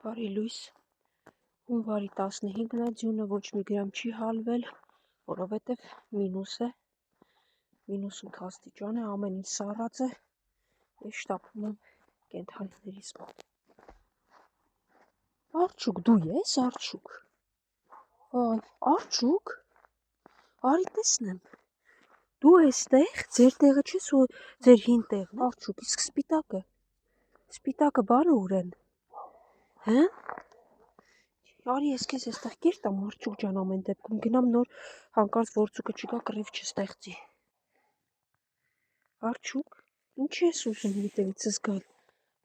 Բարի լույս, հունվարի 15-ն է, ձյունը ոչ մի գրամ չի հալվել, որովհետև մինուս է, մինուս 8 աստիճան է, ամեն ինչ սառած է, ես շտապում եմ կենդանիներիս մոտ։ Արջուկ, դու ես Արջուկ, Արջուկ, արի տեսնեմ, դու էստեղ, ձեր տեղը չես ու ձեր հին տեղն, Արջուկ, իսկ սպիտակը բանը ուր են, հը? Արի ես քեզ էստեղ կերտամ Արջուկ ջան ամեն դեպքում գնամ նոր հանկարծ որցուկը չգա կռիվ չստեղծի։ Արջուկ, ինչ ես ուզում հետևիցս գալ,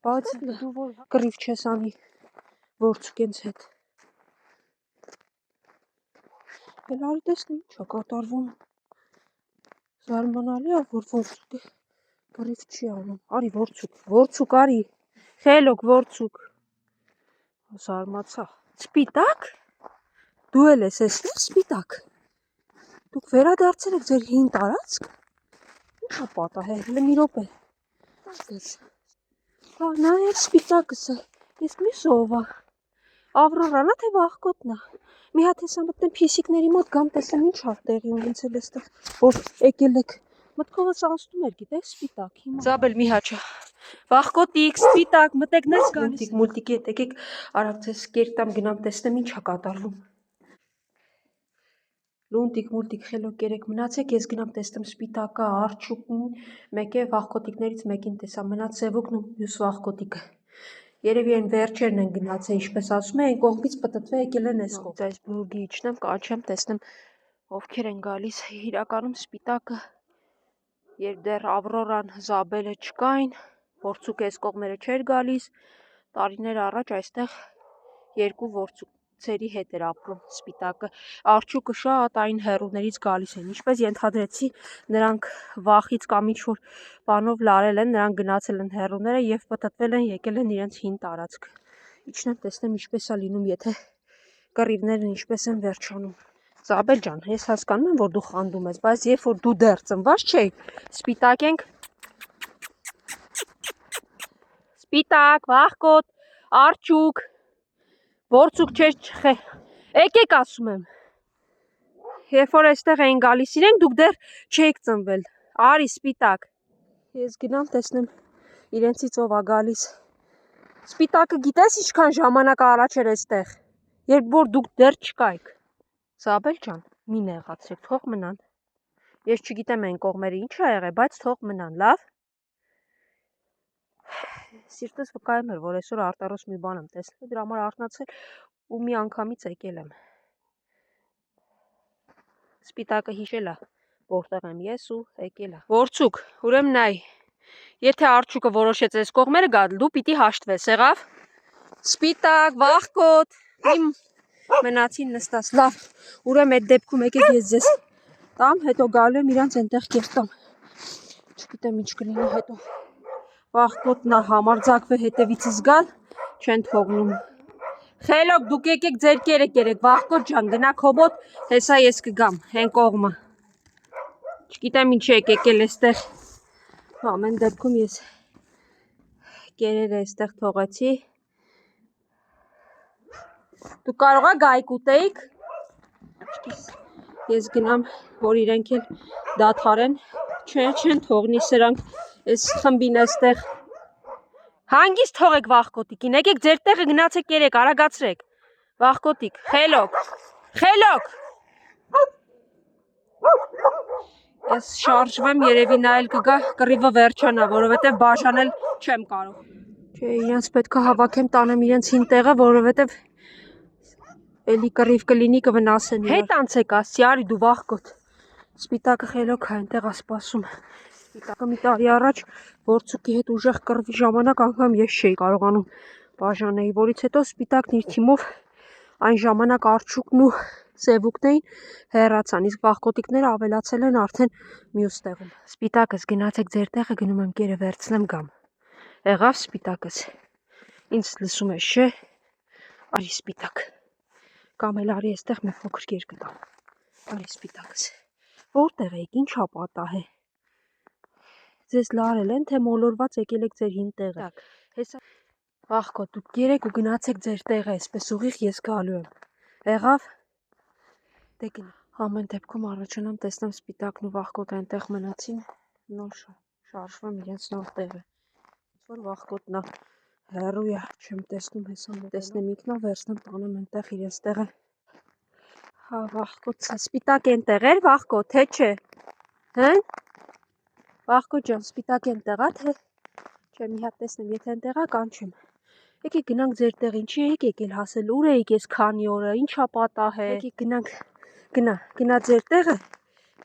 բայց դու որ կռիվ չես անի որցուկենց հետ։ Էլ արի տեսնեմ ինչ է կատարվում։ Զարմանալի է որ որցուկը կռիվ չի անում։ Արի որցուկ արի, խելոք որցուկ։ Զարմացա։ Սպիտակ։ Դու էլ ես էստեղ սպիտակ։ Դուք վերադարձել եք ձեր հին տարածք։ Ինչ է պատահել, հələ մի րոպե։ Նայեք սպիտակս է։ Ես մյուս ով է։ Ավրորան է թե վախկոտն է։ Մի հատ հեսա մտնեմ փիսիկների մոտ գամ տեսնեմ ինչ է տեղի ունեցել էստեղ, որ եկել եք։ Մտքովս անցնում էր, գիտեք, սպիտակ հիմա։ Զաբել մի հաճա։ Վախկոտիկ, սպիտակ, մտեք ներս գալիս։ Մուլտիկի հետ եկեք, արագ ձեզ կերտամ գնամ տեսնեմ ինչ է կատարվում։ Լունտիկ, մուլտիկ, խելոք երեք մնացեք, ես գնամ տեսնեմ սպիտակը, Արջուկին, մեկ է վախկոտիկներից մեկին տեսա, մնաց Սևուկն ու մյուս վախկոտիկը։ Երևի այն վերջերն են գնացել, ինչպես ասում են, այն կողմից պտտվել եկել են այս կողմ։ Այս բլուրգի իջնեմ, կանչեմ, տեսնեմ ովքեր են գալիս։ Իրականում սպիտակը, երբ դեռ Ավրորան, Զաբելը չկային, որցուկը այս կողմերը չէր գալիս, տարիներ առաջ այստեղ երկու որցուկցերի հետ էր ապրում սպիտակը։ Արջուկը շատ այն հեռուներից գալիս են, ինչպես ենթադրեցի, նրանք վախից կամ ինչ-որ բանով լարել են, նրանք գնացել են հեռուները և պտտվել են, եկել են իրենց հին տարածք։ Իջնեմ տեսնեմ ինչպես է լինում, եթե կռիվներն ինչպես են վերջանում։ Զաբել ջան, ես հասկանում եմ, որ դու խանդում ես, բայց երբ որ դու դեռ ծնված չէի, սպիտակ ենք։ Սպիտակ, վախկոտ, Արջուկ, որցուկ չէ, եկեք ասում եմ։ Երբ որ այստեղ էին գալիս իրենք, դուք դեռ չէիք ծնվել։ Արի սպիտակ։ Ես գնամ տեսնեմ իրենցից ով է գալիս։ Սպիտակը գիտես ինչքան ժամանակ առաջ էր այստեղ, երբ որ դուք դեռ չկայիք։ Զաբել ջան, մի նեղացրեք, թող մնան։ Ես չգիտեմ այն կողմերը ինչ է եղել, բայց թող մնան, լավ։ Սիրտս վկայում էր, որ այսօր արտարոս մի բան եմ տեսնել, դրա համար արթնացել ու մի անգամից եկել եմ։ Սպիտակը հիշել է, որտեղ եմ ես ու եկել է։ Որցուկ, ուրեմն նայ, եթե Արջուկը որոշեց այս կողմերը գալ, դու պիտի հաշտվես, եղավ։ Սպիտակ, վախկոտ, իմ մնացին նստած, լավ, ուրեմն այդ դեպքում եկեք ես ձեզ տամ, հետո գալու եմ իրանց այնտեղ կերտամ։ Չգիտեմ ինչ կլինի հետո։ Վախկոտն է համարձակվել հետևիցս գալ, չեն թողնում։ Խելոք, դուք եկեք ձեր կերեք երեք, վախկոտ ջան, գնա քո մոտ, հեսա ես կգամ, հեն կողմը։ Չգիտեմ ինչ եք եկել այստեղ։ Ամեն դեպքում ես կերերը այստեղ թողեցի։ Դու կարող եք գայք ուտեիք։ Ես գնամ, որ իրենք էլ դադարեն, չեն թողնի սրանք այս խմբին այստեղ։ Հանգիստ թողեք վախկոտիկին, եկեք ձեր տեղը գնացեք երեք, արագացրեք։ Վախկոտիկ, խելոք, խելոք։ Ես շարժվեմ, երևի նա էլ կգա, կռիվը վերջանա, որովհետև բաժանել չեմ կարող։ Չէ, իրենց պետք է հավաքեմ, տանեմ իրենց հին տեղը, որովհետև էլի կռիվ կլինի, կվնասեն իրար։ Հետ անցեք ասցի, արի դու վախկոտ։ Սպիտակը խելոք է, այնտեղ է սպասում։ Սպիտակը մի տարի առաջ որցուկի հետ ուժեղ կռվի ժամանակ անգամ ես չէի կարողանում բաժանեի, որից հետո սպիտակն իր թիմով այն ժամանակ Արջուկն ու Սևուկն էին հեռացան, իսկ վախկոտիկները ավելացել են արդեն մյուս տեղում։ Սպիտակս գնացեք ձեր տեղը, գնում եմ կերը վերցնեմ գամ։ Եղավ սպիտակս։ Ինձ լսում ես, չէ։ Արի սպիտակ։ Կամ էլ արի այստեղ մի փոքր կեր կտամ։ Արի սպիտակս։ Որտեղ եք, ինչ ապատահ է։ Ձեզ լարել են, թե մոլորված եկել եք ձեր հին տեղը։ Հեսա Վախկոտ, դուք երեք ու գնացեք ձեր տեղը, այսպես ուղիղ ես գալու եմ։ Եղավ։ Դե գնա։ Ամեն դեպքում առաջանամ տեսնեմ Սպիտակն ու Վախկոտը այնտեղ մնացին, նոր շարժվեմ իրենց նոր տեղը։ Ոնց որ Վախկոտն է հեռու է, չեմ տեսնում հեսա մոտ։ Տեսնեմ ինքնա վերցնեմ տանեմ այնտեղ իրենց տեղը։ Հա, Վախկոտ, Սպիտակ այնտեղ էր, Վախկոտ, թե չէ։ Հա՞։ Վախկոտ ջան, Սպիտակ այնտեղ է, թե։ Չէ, մի հատ տեսնեմ, եթե այնտեղ է, կանչեմ։ Եկեք գնանք ձեր տեղ, ինչի եք եկել հասել, ուր էիք ես քանի օրը, ինչա պատահել։ Եկեք գնանք, գնա ձեր տեղը,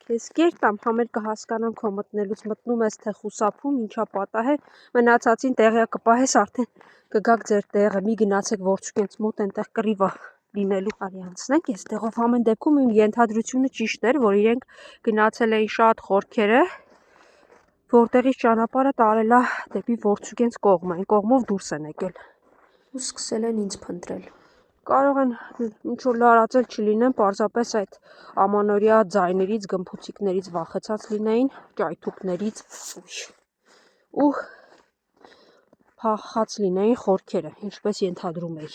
քեզ կեր տամ, համեր կհասկանամ քո մտնելուց, մտնում ես թե խուսափում, ինչա պատահել, մնացածին տեղյակ կպահես, արդեն կգաք ձեր տեղը, մի գնացեք Որցուկենց մոտ, այնտեղ կռիվ է լինելու, արի անցնենք այս տեղով։ Ամեն դեպքում իմ ենթադրությունը ճիշտ էր, որ իրենք գնացել էին շատ խորքերը, որտեղից ճանապարհը տարել է դեպի Որցուկենց կողմը, այն կողմով դուրս են եկել։ Ու սկսել են ինձ փնտրել։ Կարող են ինչ-որ լարածել չլինեն, պարզապես այդ ամանորյա ձայներից, գմփուցիկներից վախեցած լինեին, ճայթուկներից ու փախած լինեին խորքերը, ինչպես ենթադրում էի։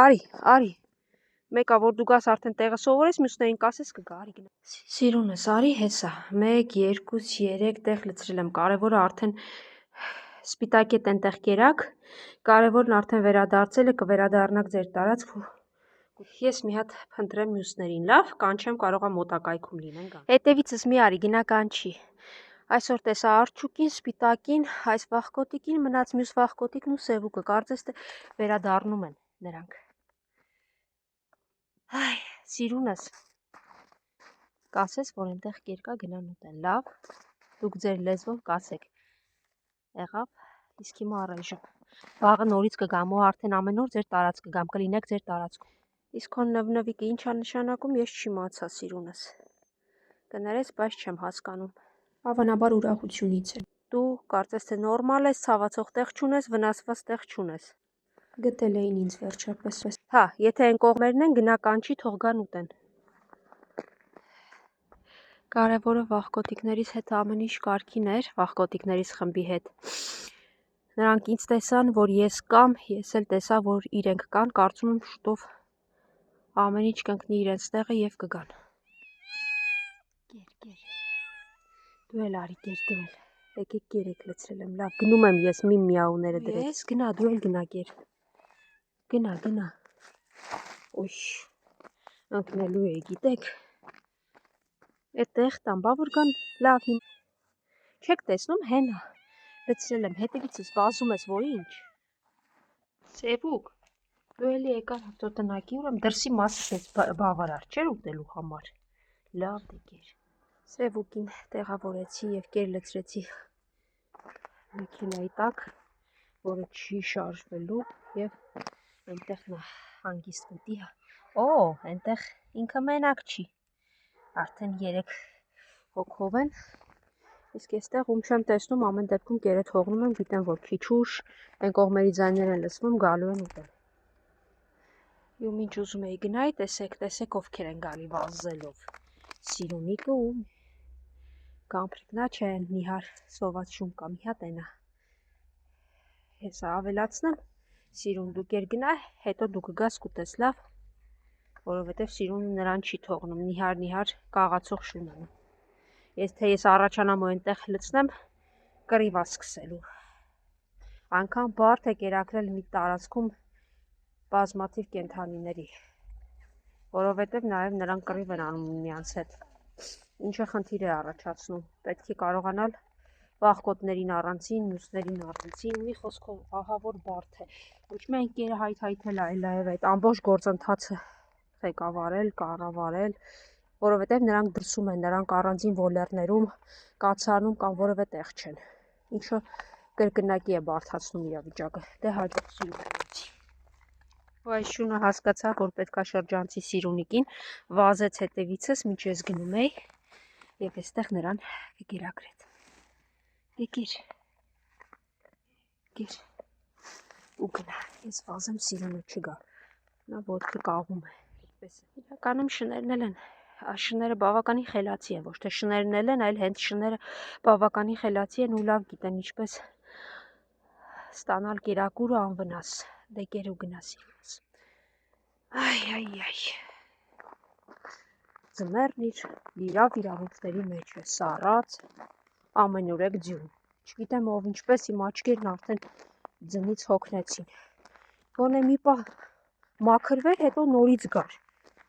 Արի, մեկա որ դու գաս արդեն տեղը սովորես, մյուսներին կասես կգա, արի գնա։ Սիրունս, արի հեսա, 1, 2, 3 տեղ լցրել եմ, կարևորը արդեն Սպիտակետ այնտեղ կերակ, կարևորն արդեն վերադարձել է, կվերադառնաք ձեր տարածք, ես մի հատ փնտրեմ մյուսներին, լավ, կանչեմ, կարող է մոտակայքում լինեն գան։ Հետևիցս մի արի, գնա կանչի։ Այսօր տեսա Արջուկին, Սպիտակին, այս Վախկոտիկին, մնաց մյուս Վախկոտիկն ու Սևուկը, կարծես թե վերադառնում են նրանք։ Այ, Սիրունս, կասես, որ այնտեղ կերկա գնան ուտեն, լավ, դուք ձեր լեզվով կասեք, եղավ, իսկ հիմա առայժմ, վաղը նորից կգամ ու արդեն ամեն օր ձեր տարածք կգամ, կլինեք ձեր տարածքում։ Իսկ քո նվնվիկը ինչ է նշանակում, ես չիմացա, Սիրունս։ Կներես, բայց չեմ հասկանում։ Հավանաբար ուրախությունից է։ Դու կարծես թե նորմալ ես, ցավացող տեղ չունես, վնասված տեղ չունես։ Գտել էին ինձ վերջապես։ Հա, եթե այն կողմերն են, գնա կանչի, թող գան ուտեն։ Կարևորը Վախկոտիկներիս հետ ամեն ինչ կարգին էր, Վախկոտիկներիս խմբի հետ։ Նրանք ինձ տեսան, որ ես կամ, ես էլ տեսա, որ իրենք կան, կարծում եմ շուտով ամեն ինչ կընկնի իրենց տեղը եւ կգան։ Կեր։ Դու էլ արի, կեր, դու էլ։ Եկեք կերեք լցրել եմ, լավ, գնում եմ ես մի միաուները դրեց։ Ես գնա, դու էլ գնա կեր։ Գնա։ Ոյ, ընկնելու էի, գիտեք։ Այդտեղ տամ, բա որ կան, լավ, հիմ։ Չեք տեսնում, հենա։ Լցրել եմ, հետևիցս վազում ես, որ ինչ։ Սևուկ, դու էլի եկար հաղթոտնակի, ուրեմ դրսի մասից ես բավարար չէր ուտելու համար։ Լավ դե կեր։ Սևուկին տեղավորեցի և կեր լցրեցի մեքենայի տակ, որը չի շարժվելու և այնտեղ նա հանգիստ մտի։ Օ, այնտեղ ինքը մենակ չի, արդեն 3 հոգով են, իսկ եստեղ ում չեմ տեսնում, ամեն դեպքում կերը թողնում եմ, գիտեմ, որ քիչ ուշ, այն կողմերի ձայներ են լսվում, գալու են ուտել։ Ու մինչ ուզում էի գնայի, տեսեք ովքեր են գալի վազելով։ Սիրունիկը ու Գամփրիկնա չէ, նիհար սոված շում կա, մի հատ ենա։ Հեսա ավելացնեմ, Սիրուն դու կեր գնա, հետո դու կգաս կուտես, լավ, որովհետև Սիրուն նրան չի թողնում, նիհար կաղացող շուն անում։ Ես առաջանամ ու այնտեղ լցնեմ, կռիվ է սկսելու։ Անգամ բարդ է կերակրել մի տարածքում բազմաթիվ կենդանիների, որովհետև նաև նրանք կռիվ են անում միմյանց հետ, ինչը խնդիր է առաջացնում, պետք է կարողանալ Վախկոտներին առանցին, մյուսներին առանցին, մի խոսքով ահա որ բարդ է, ոչ միայն կերը հայթայթել է, այլև այդ ամբողջ գործընթացը ղեկավարել, կառավարել, որովհետև նրանք դրսում են, նրանք առանձին վոլերներում, կացարանում կամ որևէ տեղ չեն, ինչը կրկնակի է բարդացնում իրավիճակը, դե հաջող Սիրունի։ Ու այս շունը հասկացա, որ պետք է շրջանցի Սիրունիկին, վազեց հետևիցս, մինչ ես գնում էի, և այստեղ նրան կկերակրեց։ Կեր, ու գնա, ես վազեմ Սիրունը չգա, նա ոտքը կաղում է, իրականում շներն էլ են, շները բավականին խելացի են, ոչ թե շներն էլ են, այլ հենց շները բավականին խելացի են ու լավ գիտեն ինչպես ստանալ կերակուրը անվնաս, դե կեր ու գնաս իրենց։ Այ, ձմեռն իր լիրավ իրավունքների մեջ է, սառած, ամենուրեք ձյուն, չգիտեմ ով ինչպես իմ աչկերն արդեն ձնից հոգնեցին, գոնե մի պահ մաքրվեր, հետո նորից գար,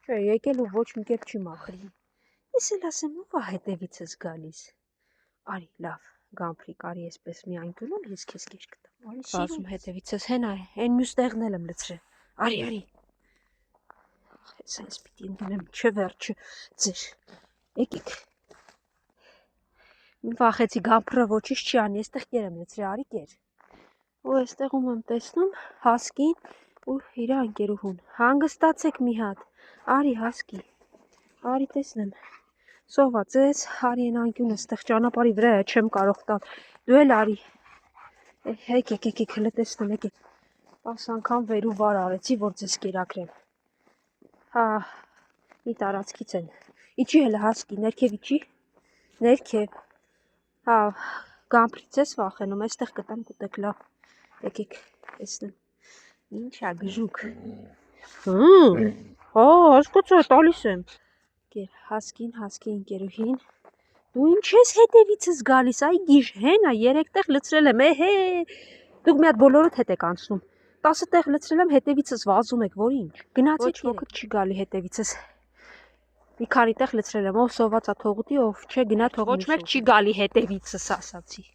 չէ, եկել ու ոչ մի կերպ չի մաքրվի, ես էլ ասեմ ով ա հետևիցս գալիս, արի լավ, Գամփրիկ, արի այսպես միայն գնում, ես քեզ կեր կտամ։ Արի սիրում հետևիցս հենա է, այն մյուս տեղն էլ եմ լցրել։ Արի։ Ես այնպես պիտի ընդունեմ, չէ վերջը ձեր։ Եկեք։ Մի վախեցի Գամփրը ոչինչ չի անի, այստեղ կեր եմ լցրել, արի կեր։ Ու այստեղում եմ տեսնում Հասկին ու իր ընկերուհուն։ Հանգստացեք մի հատ։ Արի Հասկի։ Արի տեսնեմ։ Սոված ես, արի են անկյունը ստեղ ճանապարհի վրա է, չեմ կարող տալ, դու էլ արի, եկեք, հլը տեսնեմ, եկեք, 10 անգամ վեր ու վար արեցի, որ ձեզ կերակրեմ, հա, մի տարածքից են, իջի հլը Հասկի, ներքև իջի, ներքև, հա, Գամփրից ես վախենում, այստեղ կտամ կուտեք լավ, եկեք, տեսնեմ, ինչ ա գժուկ, հա, հասկացա, տալիս եմ, Հասկին, Հասկի ընկերուհին, դու ինչ ես հետևիցս գալիս, այ գիժ հենա, 3 տեղ լցրել եմ, դուք մի հատ բոլորդ հետ եք անցնում, 10 տեղ լցրել եմ, հետևիցս վազում եք, որ ինչ, գնացեք ոքդ չի գալի հետևիցս, մի քանի տեղ լցրել եմ, ով սոված ա թողուտի, ով չէ գնա թող ոչ մեկ չի գալի հետևիցս ասացի,